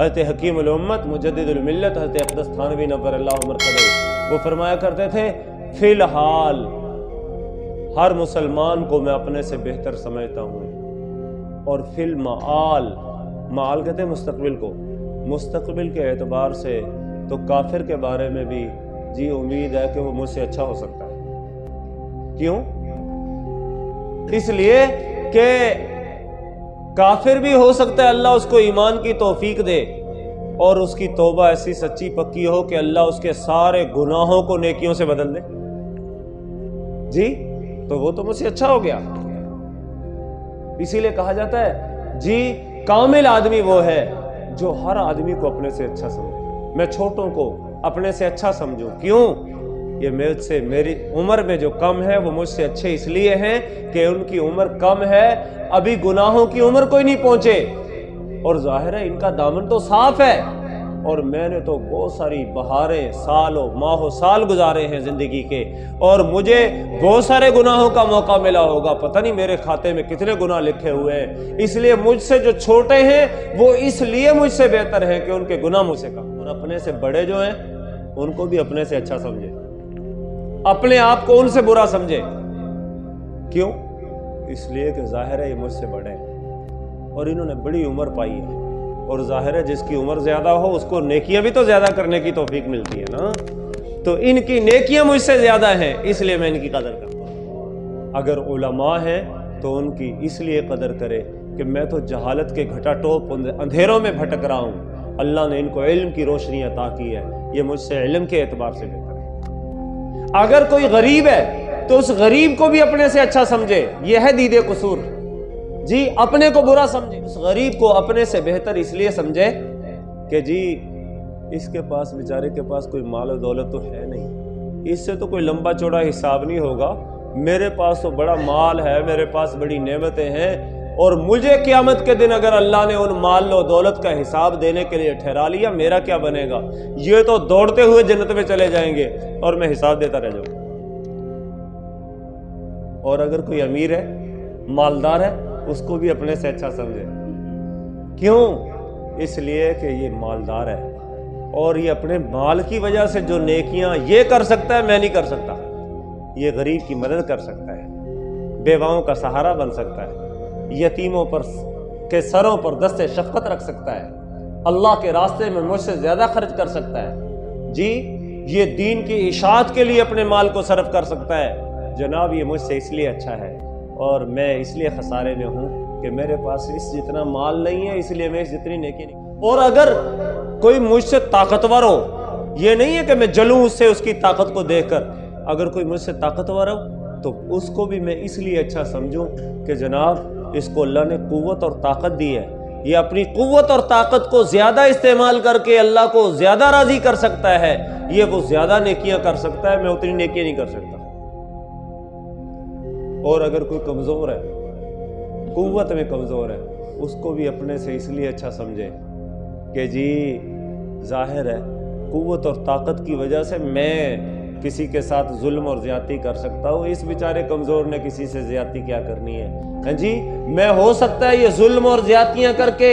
حضرت حکیم الامت مجدد الملت حضرت اقدس تھانوی نور اللہ مرقدہ وہ فرمایا کرتے تھے فی الحال ہر مسلمان کو میں اپنے سے بہتر سمجھتا ہوں، اور فی المعال، معال کہتے ہیں مستقبل کو، مستقبل کے اعتبار سے تو کافر کے بارے میں بھی جی امید ہے کہ وہ مجھ سے اچھا ہو سکتا ہے۔ کیوں؟ اس لیے کہ کافر بھی ہو سکتا ہے اللہ اس کو ایمان کی توفیق دے اور اس کی توبہ ایسی سچی پکی ہو کہ اللہ اس کے سارے گناہوں کو نیکیوں سے بدل دے، جی تو وہ تو مجھ سے اچھا ہو گیا۔ اسی لیے کہا جاتا ہے جی کامل آدمی وہ ہے جو ہر آدمی کو اپنے سے اچھا سمجھے۔ میں چھوٹوں کو اپنے سے اچھا سمجھوں، کیوں؟ یہ مجھ سے، میری عمر میں جو کم ہے وہ مجھ سے اچھے اس لیے ہیں کہ ان کی عمر کم ہے، ابھی گناہوں کی عمر کوئی نہیں پہنچے، اور ظاہر ہے ان کا دامن تو صاف ہے، اور میں نے تو بہت ساری بہاریں سالوں ماہوں سال گزارے ہیں زندگی کے، اور مجھے بہت سارے گناہوں کا موقع ملا ہوگا، پتہ نہیں میرے کھاتے میں کتنے گناہ لکھے ہوئے ہیں، اس لیے مجھ سے جو چھوٹے ہیں وہ اس لیے مجھ سے بہتر ہیں کہ ان کے گناہ مجھ سے کم، اور اپنے سے بڑے جو ہیں ان کو بھی اپنے سے اچھا سمجھے، اپنے آپ کو ان سے برا سمجھے۔ کیوں؟ اس لیے کہ ظاہر ہے یہ مجھ سے بڑے ہیں اور انہوں نے بڑی عمر پائی ہے، اور ظاہر ہے جس کی عمر زیادہ ہو اس کو نیکیاں بھی تو زیادہ کرنے کی توفیق ملتی ہے نا، تو ان کی نیکیاں مجھ سے زیادہ ہیں اس لیے میں ان کی قدر کرتا ہوں۔ اگر علماء ہیں تو ان کی اس لیے قدر کرے کہ میں تو جہالت کے گھٹا ٹوپ اندھیروں میں بھٹک رہا ہوں، اللہ نے ان کو علم کی روشنی عطا کی ہے، یہ مجھ سے علم کے اعتبار سے بہتر ہے۔ اگر کوئی غریب ہے تو اس غریب کو بھی اپنے سے اچھا سمجھے، یہ ہے دید قصور، جی اپنے کو برا سمجھے، اس غریب کو اپنے سے بہتر اس لیے سمجھے کہ جی اس کے پاس، بیچارے کے پاس کوئی مال و دولت تو ہے نہیں، اس سے تو کوئی لمبا چوڑا حساب نہیں ہوگا، میرے پاس تو بڑا مال ہے، میرے پاس بڑی نعمتیں ہیں، اور مجھے قیامت کے دن اگر اللہ نے ان مال و دولت کا حساب دینے کے لیے ٹھہرا لیا، میرا کیا بنے گا؟ یہ تو دوڑتے ہوئے جنت میں چلے جائیں گے اور میں حساب دیتا رہ جاؤں۔ اور اگر کوئی امیر ہے، مالدار ہے، اس کو بھی اپنے سے اچھا سمجھے، کیوں؟ اس لیے کہ یہ مالدار ہے اور یہ اپنے مال کی وجہ سے جو نیکیاں یہ کر سکتا ہے میں نہیں کر سکتا، یہ غریب کی مدد کر سکتا ہے، بیواؤں کا سہارا بن سکتا ہے، یتیموں پر کے سروں پر دست شفقت رکھ سکتا ہے، اللہ کے راستے میں مجھ سے زیادہ خرچ کر سکتا ہے، جی یہ دین کی اشاعت کے لیے اپنے مال کو صرف کر سکتا ہے، جناب یہ مجھ سے اس لیے اچھا ہے، اور میں اس لیے خسارے میں ہوں کہ میرے پاس اس جتنا مال نہیں ہے، اس لیے میں اس جتنی نیکی نہیں۔ اور اگر کوئی مجھ سے طاقتور ہو، یہ نہیں ہے کہ میں جلوں اس سے اس کی طاقت کو دیکھ کر، اگر کوئی مجھ سے طاقتور ہو تو اس کو بھی میں اس لیے اچھا سمجھوں کہ جناب اس کو اللہ نے قوت اور طاقت دی ہے، یہ اپنی قوت اور طاقت کو زیادہ استعمال کر کے اللہ کو زیادہ راضی کر سکتا ہے، یہ وہ زیادہ نیکیاں کر سکتا ہے، میں اتنی نیکیاں نہیں کر سکتا۔ اور اگر کوئی کمزور ہے، قوت میں کمزور ہے، اس کو بھی اپنے سے اس لیے اچھا سمجھے کہ جی ظاہر ہے قوت اور طاقت کی وجہ سے میں کسی کے ساتھ ظلم اور زیادتی کر سکتا ہوں، اس بیچارے کمزور نے کسی سے زیادتی کیا کرنی ہے، ہاں جی میں ہو سکتا ہے یہ ظلم اور زیادتیاں کر کے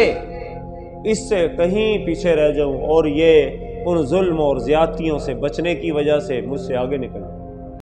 اس سے کہیں پیچھے رہ جاؤں، اور یہ ان ظلم اور زیادتیوں سے بچنے کی وجہ سے مجھ سے آگے نکل